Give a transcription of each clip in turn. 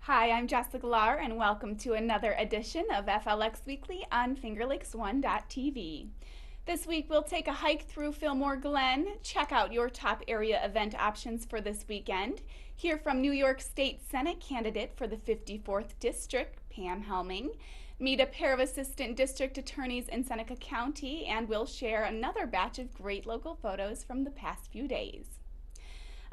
Hi, I'm Jessica Lahr, and welcome to another edition of FLX Weekly on FingerLakes1.tv. This week we'll take a hike through Fillmore Glen, check out your top area event options for this weekend, hear from New York State Senate candidate for the 54th District, Pam Helming, meet a pair of assistant district attorneys in Seneca County, and we'll share another batch of great local photos from the past few days.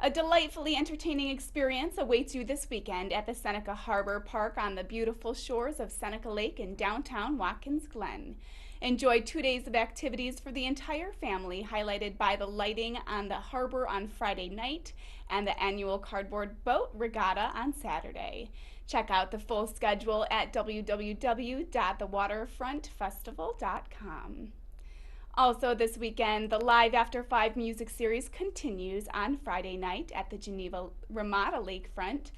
A delightfully entertaining experience awaits you this weekend at the Seneca Harbor Park on the beautiful shores of Seneca Lake in downtown Watkins Glen. Enjoy 2 days of activities for the entire family, highlighted by the lighting on the harbor on Friday night and the annual cardboard boat regatta on Saturday. Check out the full schedule at www.thewaterfrontfestival.com. Also this weekend, the Live After 5 music series continues on Friday night at the Geneva Ramada Lakefront.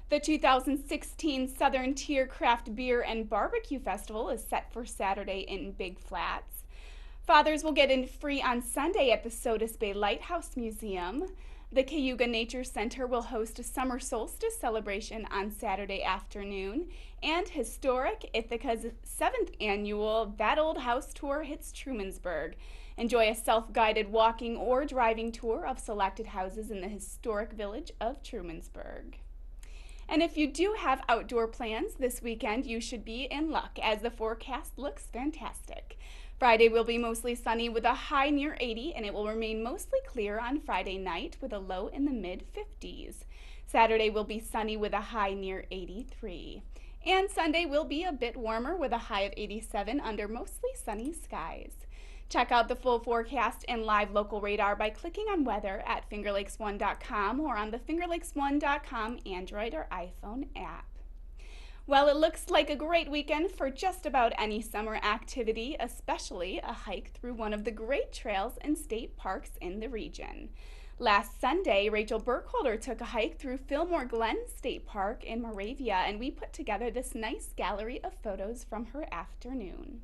The 2016 Southern Tier Craft Beer and Barbecue Festival is set for Saturday in Big Flats. Fathers will get in free on Sunday at the Sodus Bay Lighthouse Museum. The Cayuga Nature Center will host a summer solstice celebration on Saturday afternoon, and historic Ithaca's 7th annual That Old House Tour hits Trumansburg. Enjoy a self-guided walking or driving tour of selected houses in the historic village of Trumansburg. And if you do have outdoor plans this weekend, you should be in luck as the forecast looks fantastic. Friday will be mostly sunny with a high near 80, and it will remain mostly clear on Friday night with a low in the mid-50s. Saturday will be sunny with a high near 83. And Sunday will be a bit warmer with a high of 87 under mostly sunny skies. Check out the full forecast and live local radar by clicking on weather at fingerlakes1.com or on the fingerlakes1.com Android or iPhone app. Well, it looks like a great weekend for just about any summer activity, especially a hike through one of the great trails and state parks in the region. Last Sunday, Rachel Burkholder took a hike through Fillmore Glen State Park in Moravia, and we put together this nice gallery of photos from her afternoon.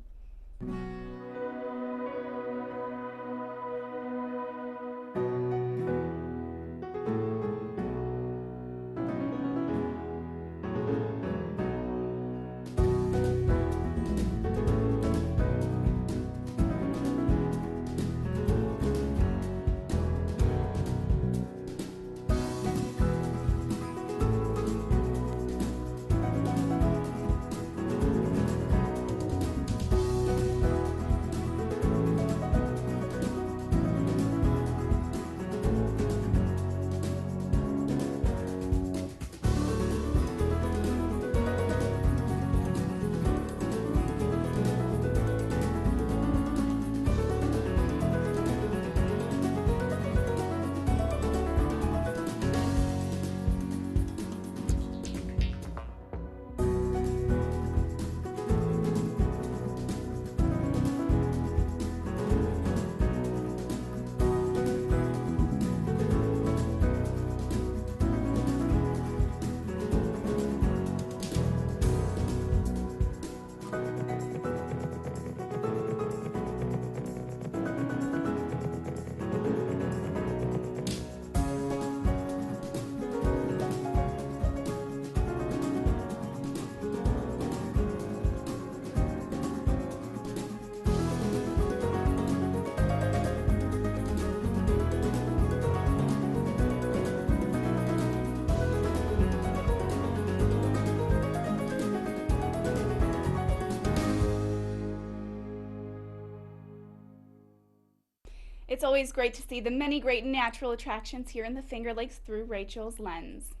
It's always great to see the many great natural attractions here in the Finger Lakes through Rachel's lens.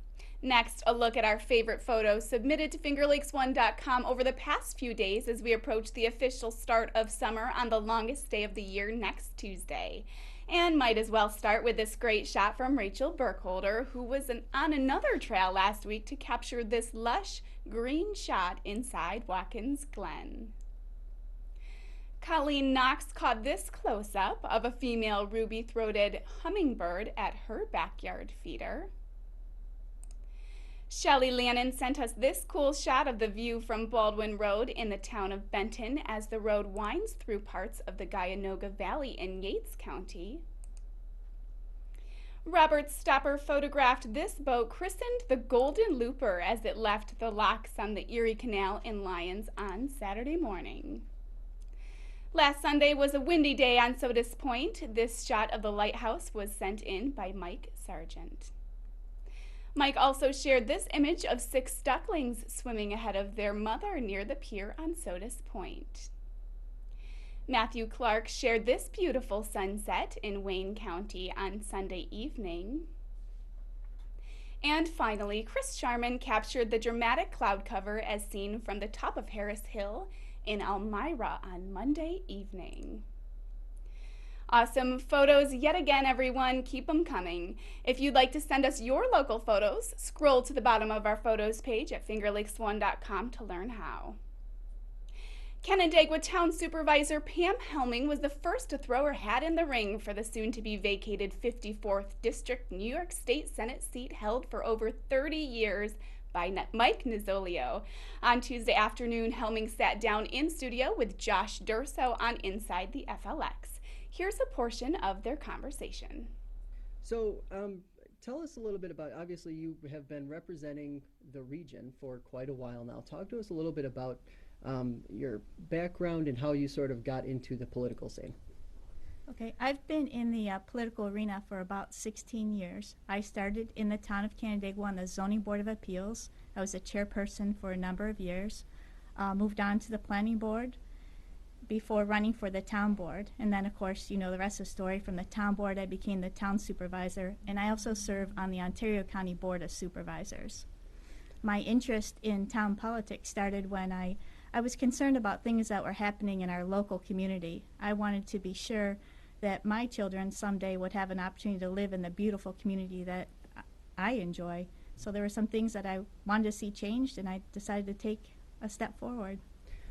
Next, a look at our favorite photos submitted to fingerlakes1.com over the past few days as we approach the official start of summer on the longest day of the year next Tuesday. And might as well start with this great shot from Rachel Burkholder, who was on another trail last week to capture this lush green shot inside Watkins Glen. Colleen Knox caught this close-up of a female ruby-throated hummingbird at her backyard feeder. Shelley Lannon sent us this cool shot of the view from Baldwin Road in the town of Benton as the road winds through parts of the Guyanoga Valley in Yates County. Robert Stopper photographed this boat christened the Golden Looper as it left the locks on the Erie Canal in Lyons on Saturday morning. Last Sunday was a windy day on Sodus Point. This shot of the lighthouse was sent in by Mike Sargent. Mike also shared this image of 6 ducklings swimming ahead of their mother near the pier on Sodus Point. Matthew Clark shared this beautiful sunset in Wayne County on Sunday evening. And finally, Chris Sharman captured the dramatic cloud cover as seen from the top of Harris Hill in Elmira on Monday evening. Awesome photos yet again, everyone. Keep them coming. If you'd like to send us your local photos, scroll to the bottom of our photos page at fingerlakes1.com to learn how. Canandaigua Town Supervisor Pam Helming was the first to throw her hat in the ring for the soon-to-be vacated 54th District New York State Senate seat held for over 30 years by Mike Nizzolio. On Tuesday afternoon, Helming sat down in studio with Josh Durso on Inside the FLX. Here's a portion of their conversation. So tell us a little bit about, obviously you have been representing the region for quite a while now. Talk to us a little bit about your background and how you sort of got into the political scene. Okay, I've been in the political arena for about 16 years. I started in the town of Canandaigua on the Zoning Board of Appeals. I was a chairperson for a number of years. Moved on to the Planning Board before running for the town board. And then, of course, you know the rest of the story. From the town board, I became the town supervisor, and I also serve on the Ontario County Board of Supervisors. My interest in town politics started when I was concerned about things that were happening in our local community. I wanted to be sure that my children someday would have an opportunity to live in the beautiful community that I enjoy. So there were some things that I wanted to see changed, and I decided to take a step forward.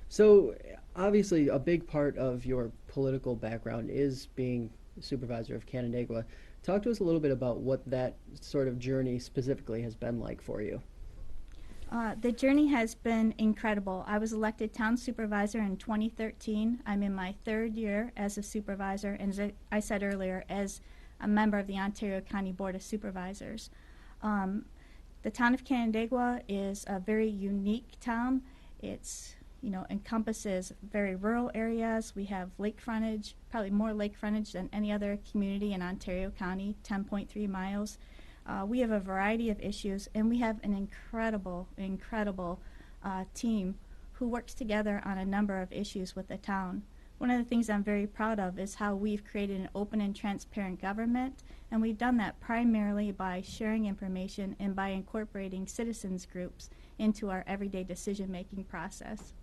So obviously a big part of your political background is being supervisor of Canandaigua. Talk to us a little bit about what that sort of journey specifically has been like for you. The journey has been incredible. I was elected town supervisor in 2013. I'm in my 3rd year as a supervisor, and as I said earlier, as a member of the Ontario County Board of Supervisors. The town of Canandaigua is a very unique town. It's encompasses very rural areas. We have lake frontage, probably more lake frontage than any other community in Ontario County, 10.3 miles. We have a variety of issues, and we have an incredible team who works together on a number of issues with the town. One of the things I'm very proud of is how we've created an open and transparent government, and we've done that primarily by sharing information and by incorporating citizens groups into our everyday decision-making process.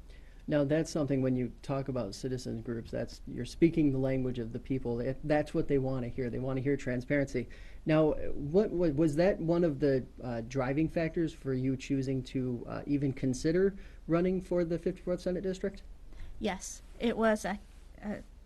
Now that's something, when you talk about citizens groups, you're speaking the language of the people. That's what they want to hear. They want to hear transparency. Now, what was that one of the driving factors for you choosing to even consider running for the 54th Senate District? Yes, it was a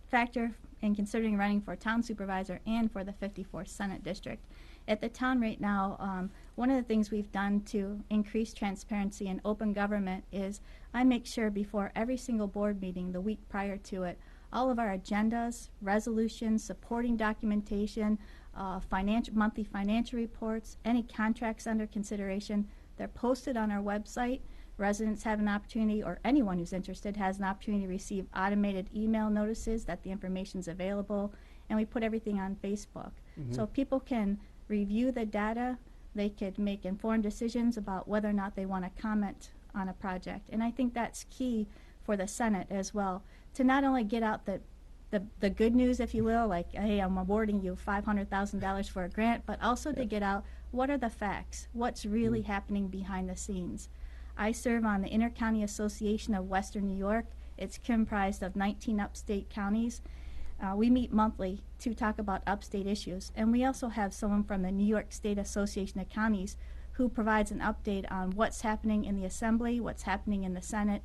factor in considering running for town supervisor and for the 54th Senate District. At the town right now, one of the things we've done to increase transparency and open government is I make sure before every single board meeting the week prior to it, all of our agendas, resolutions, supporting documentation, monthly financial reports, any contracts under consideration, they're posted on our website. Residents have an opportunity, or anyone who's interested has an opportunity to receive automated email notices that the information's available, and we put everything on Facebook. Mm-hmm. So people can review the data, they could make informed decisions about whether or not they want to comment on a project. And I think that's key for the Senate as well, to not only get out the good news, if you will, like, hey, I'm awarding you $500,000 for a grant, but also to get out what are the facts, what's really happening behind the scenes. I serve on the Intercounty Association of Western New York. It's comprised of 19 upstate counties. We meet monthly to talk about upstate issues, and we also have someone from the New York State Association of Counties who provides an update on what's happening in the Assembly, what's happening in the Senate,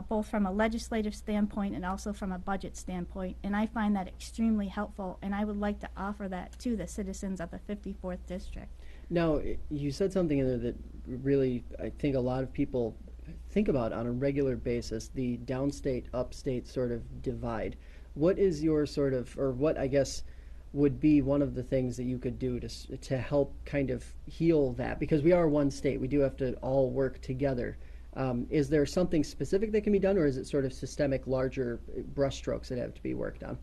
both from a legislative standpoint and also from a budget standpoint, and I find that extremely helpful, and I would like to offer that to the citizens of the 54th District. Now, you said something in there that really, I think a lot of people think about on a regular basis, the downstate, upstate sort of divide. What is your sort of, or what, I guess, would be one of the things that you could do to help kind of heal that, because we are one state. We do have to all work together. Is there something specific that can be done, or is it sort of systemic, larger brushstrokes that have to be worked on?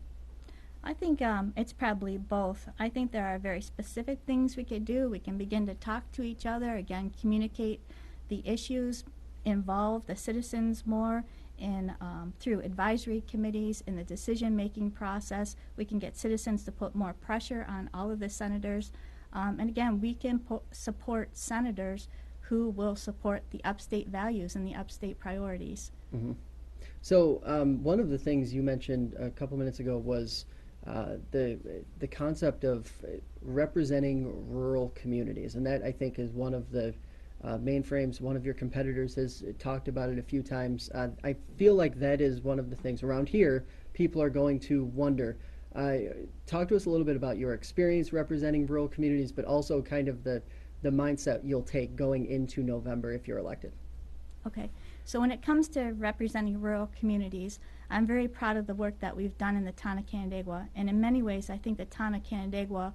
I think it's probably both. I think there are very specific things we could do. We can begin to talk to each other, again, communicate the issues, involve the citizens more in through advisory committees in the decision-making process. We can get citizens to put more pressure on all of the senators. And again, we can support senators who will support the upstate values and the upstate priorities. Mm-hmm. So one of the things you mentioned a couple minutes ago was the concept of representing rural communities, and that I think is one of the main frames. One of your competitors has talked about it a few times. I feel like that is one of the things around here people are going to wonder. Talk to us a little bit about your experience representing rural communities, but also kind of the mindset you'll take going into November if you're elected. Okay, so when it comes to representing rural communities, I'm very proud of the work that we've done in the town of Canandaigua, and in many ways I think the town of Canandaigua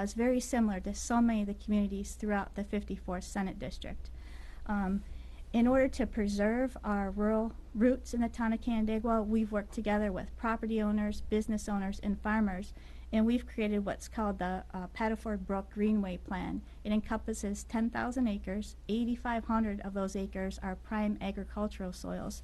is very similar to so many of the communities throughout the 54th Senate District. In order to preserve our rural roots in the town of Canandaigua, we've worked together with property owners, business owners, and farmers, and we've created what's called the Paddleford Brook Greenway Plan. It encompasses 10,000 acres. 8,500 of those acres are prime agricultural soils.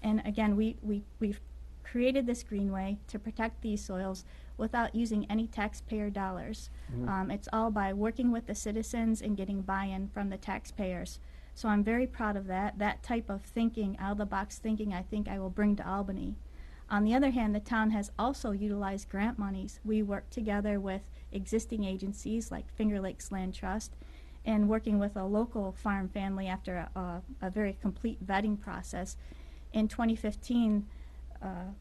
And again, we've created this greenway to protect these soils without using any taxpayer dollars. Mm-hmm. It's all by working with the citizens and getting buy-in from the taxpayers. So I'm very proud of that. That type of thinking, out-of-the-box thinking, I think I will bring to Albany. On the other hand, the town has also utilized grant monies. We work together with existing agencies like Finger Lakes Land Trust and working with a local farm family after a very complete vetting process. In 2015,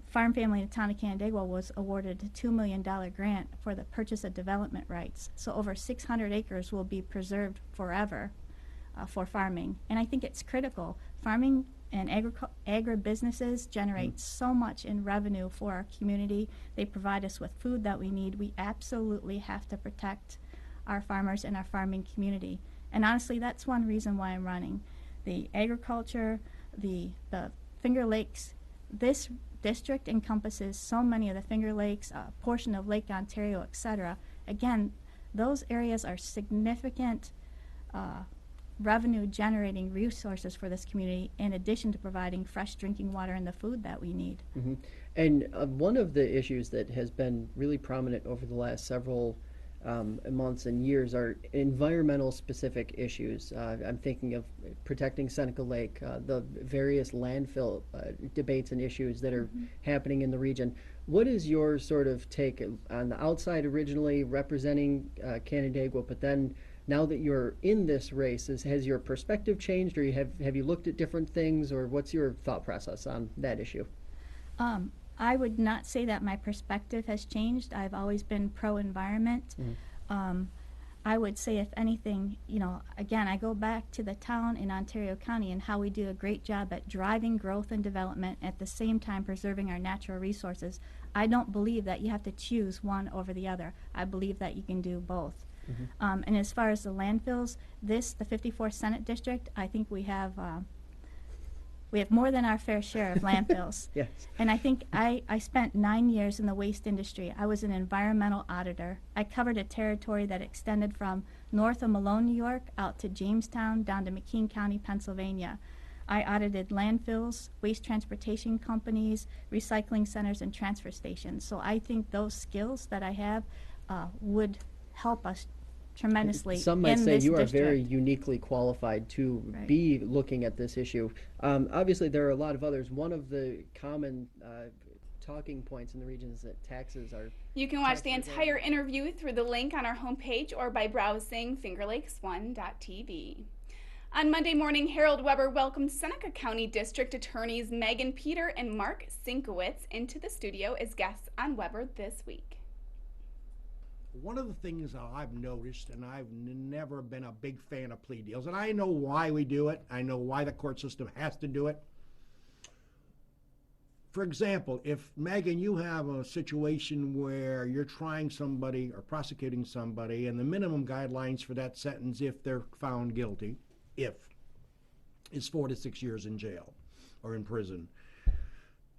farm family in the town of Canandaigua was awarded a $2 million grant for the purchase of development rights. So over 600 acres will be preserved forever for farming. And I think it's critical. Farming and agribusinesses generate so much in revenue for our community. They provide us with food that we need. We absolutely have to protect our farmers and our farming community. And honestly, that's one reason why I'm running. The agriculture, the Finger Lakes, this district encompasses so many of the Finger Lakes, a portion of Lake Ontario, etc. Again, those areas are significant revenue generating resources for this community, in addition to providing fresh drinking water and the food that we need. Mm-hmm. And one of the issues that has been really prominent over the last several months and years are environmental specific issues. I'm thinking of protecting Seneca Lake, the various landfill debates and issues that are happening in the region. What is your sort of take on the outside, originally representing Canandaigua, but then now that you're in this race, has your perspective changed, or have you looked at different things, or what's your thought process on that issue? I would not say that my perspective has changed. I've always been pro-environment. I would say, if anything, again, I go back to the town in Ontario County and how we do a great job at driving growth and development, at the same time preserving our natural resources. I don't believe that you have to choose one over the other. I believe that you can do both. And as far as the landfills, the 54th Senate District, I think we have more than our fair share of landfills. Yes. And I think I spent 9 years in the waste industry. I was an environmental auditor. I covered a territory that extended from north of Malone, New York, out to Jamestown, down to McKean County, Pennsylvania. I audited landfills, waste transportation companies, recycling centers, and transfer stations. So I think those skills that I have would help us tremendously. Some might in say this you are district. very uniquely qualified to Right. be looking at this issue. Obviously, there are a lot of others. One of the common talking points in the region is that taxes are... You can watch the entire interview through the link on our homepage or by browsing fingerlakes1.tv. On Monday morning, Harold Weber welcomed Seneca County District Attorneys Megan Peter and Mark Sinkowitz into the studio as guests on Weber this week. One of the things that I've noticed, and I've never been a big fan of plea deals, and I know why we do it. I know why the court system has to do it. for example, if, Megan, you have a situation where you're trying somebody or prosecuting somebody, and the minimum guidelines for that sentence, if they're found guilty, is 4 to 6 years in jail or in prison,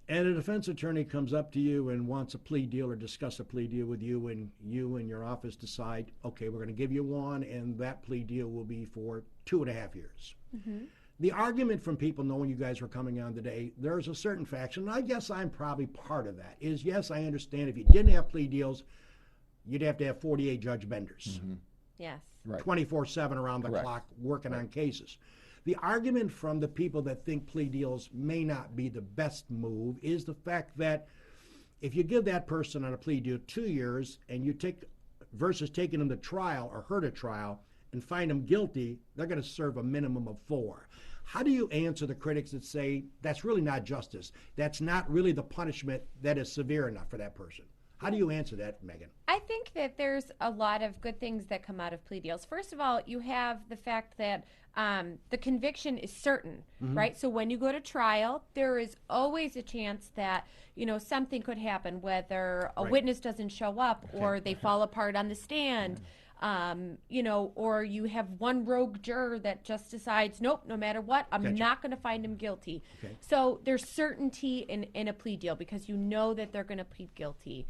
and a defense attorney comes up to you and wants a plea deal or discuss a plea deal with you, and you and your office decide, okay, we're going to give you one, and that plea deal will be for 2.5 years. The argument from people knowing you guys were coming on today, there's a certain faction, and I guess I'm probably part of that, is yes, I understand if you didn't have plea deals, you'd have to have 48 judge benders. Yes. Right. 24/7 around the Correct. clock working on cases. The argument from the people that think plea deals may not be the best move is the fact that if you give that person on a plea deal 2 years and you take, versus taking them to trial or her to trial and find them guilty, they're going to serve a minimum of 4. How do you answer the critics that say that's really not justice? That's not really the punishment that is severe enough for that person. How do you answer that, Megan? I think that there's a lot of good things that come out of plea deals. First of all, you have the fact that the conviction is certain, right? So when you go to trial, there is always a chance that, something could happen, whether a witness doesn't show up or they fall apart on the stand. Or you have one rogue juror that just decides, nope, no matter what, I'm not going to find him guilty. So there's certainty in a plea deal because you know that they're going to plead guilty.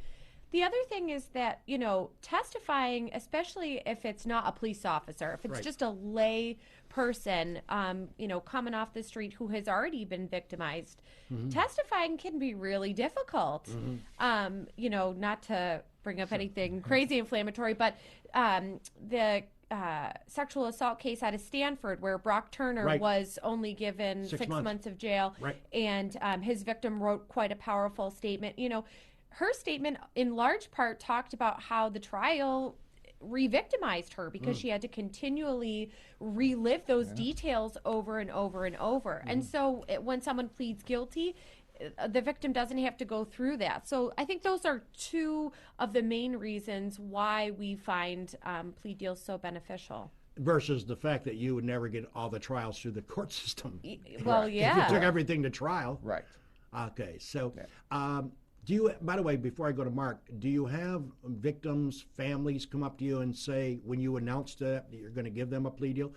The other thing is that, testifying, especially if it's not a police officer, if it's just a lay person, coming off the street who has already been victimized, testifying can be really difficult. Not to bring up anything crazy inflammatory, but the sexual assault case out of Stanford where Brock Turner was only given 6 months of jail, and his victim wrote quite a powerful statement. Her statement in large part talked about how the trial re-victimized her because she had to continually relive those details over and over and over. And so when someone pleads guilty, the victim doesn't have to go through that. So I think those are two of the main reasons why we find plea deals so beneficial. Versus the fact that you would never get all the trials through the court system. Well, If you took everything to trial. Right. Okay, so do you, by the way, before I go to Mark, do you have victims, families come up to you and say, when you announce that you're going to give them a plea deal,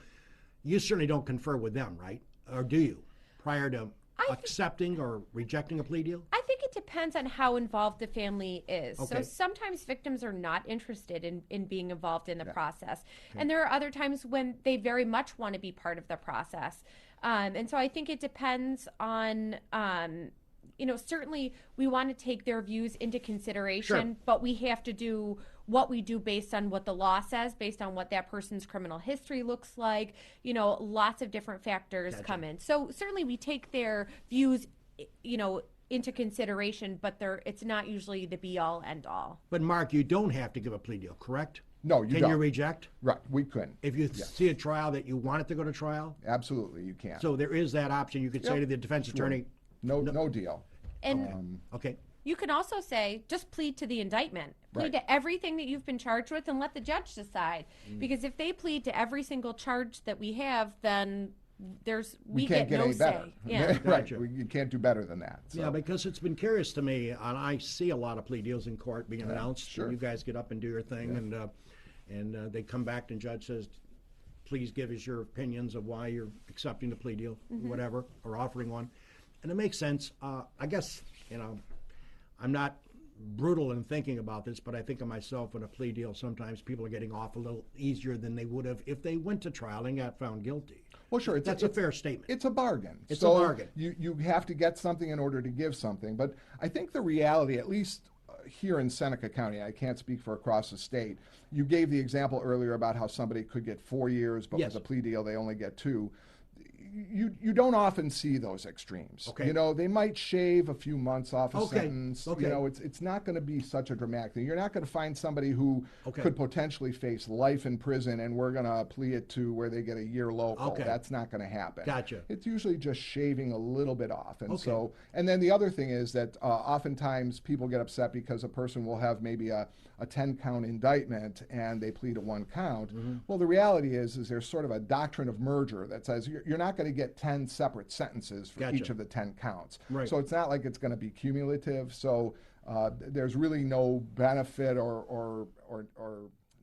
you certainly don't confer with them, right? Or do you, prior to accepting or rejecting a plea deal? I think it depends on how involved the family is. So sometimes victims are not interested in being involved in the process. And there are other times when they very much want to be part of the process. And so I think it depends on, certainly we want to take their views into consideration, but we have to do what we do based on what the law says, based on what that person's criminal history looks like. Lots of different factors come in. So certainly we take their views, into consideration, but it's not usually the be-all, end-all. But Mark, you don't have to give a plea deal, correct? No, you don't. Can you reject? Right, we couldn't. If you see a trial that you want it to go to trial? Absolutely, you can. So there is that option. You could say to the defense attorney, no deal. And okay. you can also say, just plead to the indictment. Plead to everything that you've been charged with and let the judge decide. Because if they plead to every single charge that we have, then we can't get no any better. say. Yeah. Right, you can't do better than that. So. Yeah, because it's been curious to me, and I see a lot of plea deals in court being announced. Sure. You guys get up and do your thing, and they come back and judge says, please give us your opinions of why you're accepting the plea deal, whatever, or offering one. And it makes sense. I guess, I'm not brutal in thinking about this, but I think of myself in a plea deal, sometimes people are getting off a little easier than they would have if they went to trial and got found guilty. Well, sure. That's a fair statement. It's a bargain. It's a bargain. You have to get something in order to give something. But I think the reality, at least here in Seneca County, I can't speak for across the state, you gave the example earlier about how somebody could get 4 years, but with a plea deal they only get 2. You don't often see those extremes. Okay. They might shave a few months off a sentence. Okay. It's not going to be such a dramatic thing. You're not going to find somebody who Okay. could potentially face life in prison and we're going to plea it to where they get a year local. Okay. That's not going to happen. Gotcha. It's usually just shaving a little bit off. And Okay. and then the other thing is that oftentimes people get upset because a person will have maybe a 10-count indictment and they plead to 1 count. Well, the reality is there's sort of a doctrine of merger that says you're not going to get 10 separate sentences for Gotcha. each of the 10 counts. Right. So it's not like it's going to be cumulative. So there's really no benefit or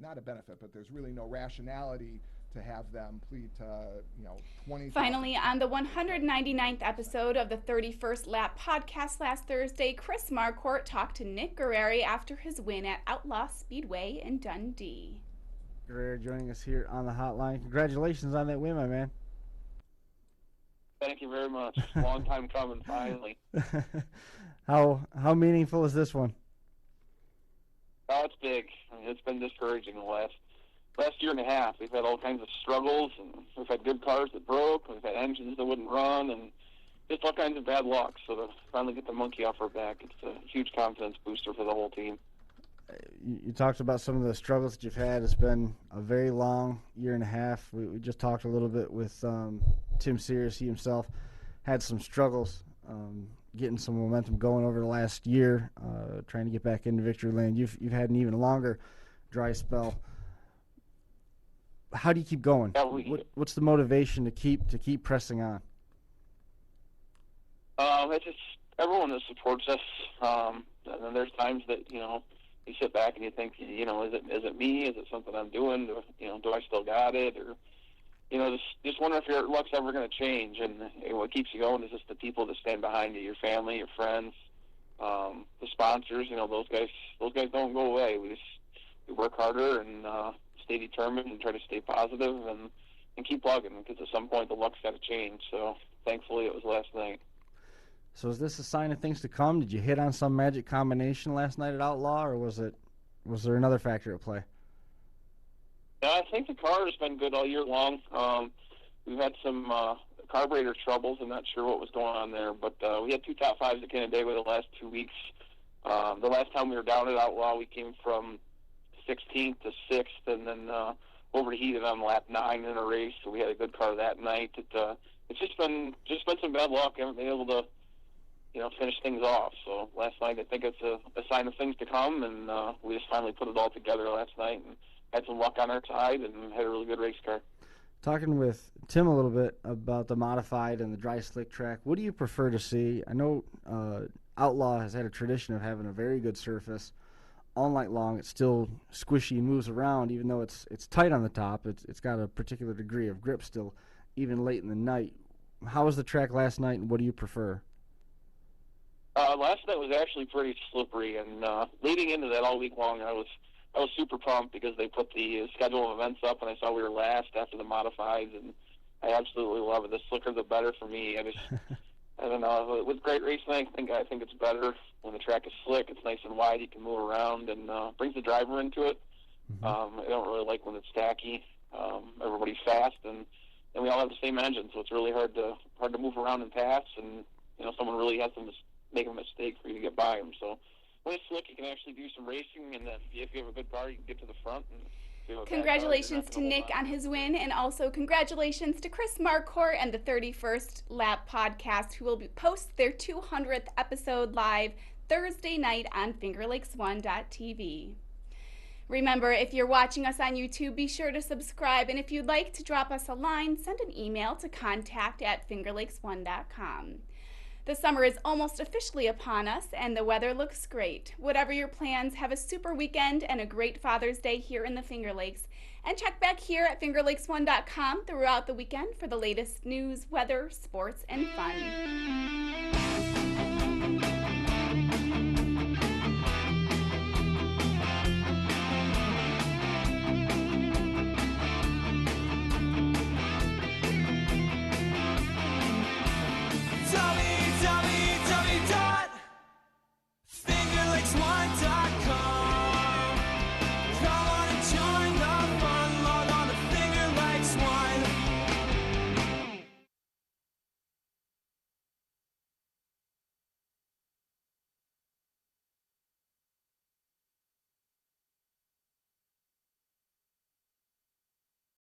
not a benefit, but there's really no rationality to have them plead to 20. Finally, on the 199th episode of the 31st Lap podcast last Thursday, Chris Marquardt talked to Nick Guerreri after his win at Outlaw Speedway in Dundee. Guerrero joining us here on the hotline. Congratulations on that win, my man. Thank you very much. Long time coming, finally. How meaningful is this one? Oh, it's big. I mean, it's been discouraging the last year and a half. We've had all kinds of struggles, and we've had good cars that broke, we've had engines that wouldn't run, and just all kinds of bad luck. So to finally get the monkey off our back, it's a huge confidence booster for the whole team. You talked about some of the struggles that you've had. It's been a very long year and a half. We just talked a little bit with Tim Sears. He himself had some struggles getting some momentum going over the last year, trying to get back into victory lane. You've had an even longer dry spell. How do you keep going? Yeah, What's the motivation to keep pressing on? It's just everyone that supports us. And then there's times that you sit back and you think, is it me? Is it something I'm doing? Do I still got it? Or just wonder if your luck's ever going to change. And what keeps you going is just the people that stand behind you, your family, your friends, the sponsors. Those guys don't go away. We work harder and stay determined and try to stay positive and keep plugging, because at some point the luck's got to change. So thankfully it was last night. So is this a sign of things to come? Did you hit on some magic combination last night at Outlaw, or was there another factor at play? Yeah, I think the car has been good all year long. We've had some carburetor troubles. I'm not sure what was going on there, but we had 2 top 5s at Canandaigua the last 2 weeks. The last time we were down at Outlaw, we came from 16th to 6th, and then overheated on lap 9 in a race. So we had a good car that night. It's just been some bad luck. I haven't been able to finish things off. So last night, I think it's a sign of things to come, and we just finally put it all together last night and had some luck on our side and had a really good race car. Talking with Tim a little bit about the modified and the dry slick track, what do you prefer to see? I know Outlaw has had a tradition of having a very good surface all night long. It's still squishy and moves around, even though it's tight on the top. It's got a particular degree of grip still, even late in the night. How was the track last night, and what do you prefer? Last night was actually pretty slippery, and leading into that all week long, I was super pumped because they put the schedule of events up, and I saw we were last after the modifieds, and I absolutely love it. The slicker, the better for me. I don't know. With great racing, I think it's better when the track is slick. It's nice and wide. You can move around and brings the driver into it. I don't really like when it's tacky. Everybody's fast, and we all have the same engine, so it's really hard to move around and pass. And someone really has to make a mistake for you to get by them. So when it's slick, you can actually do some racing, and if you have a good car, you can get to the front. And congratulations to Nick on his win, and also congratulations to Chris Marquardt and the 31st Lap podcast, who will post their 200th episode live Thursday night on FingerLakes1.tv. Remember, if you're watching us on YouTube, be sure to subscribe, and if you'd like to drop us a line, send an email to contact@fingerlakes1.com. The summer is almost officially upon us, and the weather looks great. Whatever your plans, have a super weekend and a great Father's Day here in the Finger Lakes. And check back here at fingerlakes1.com throughout the weekend for the latest news, weather, sports, and fun.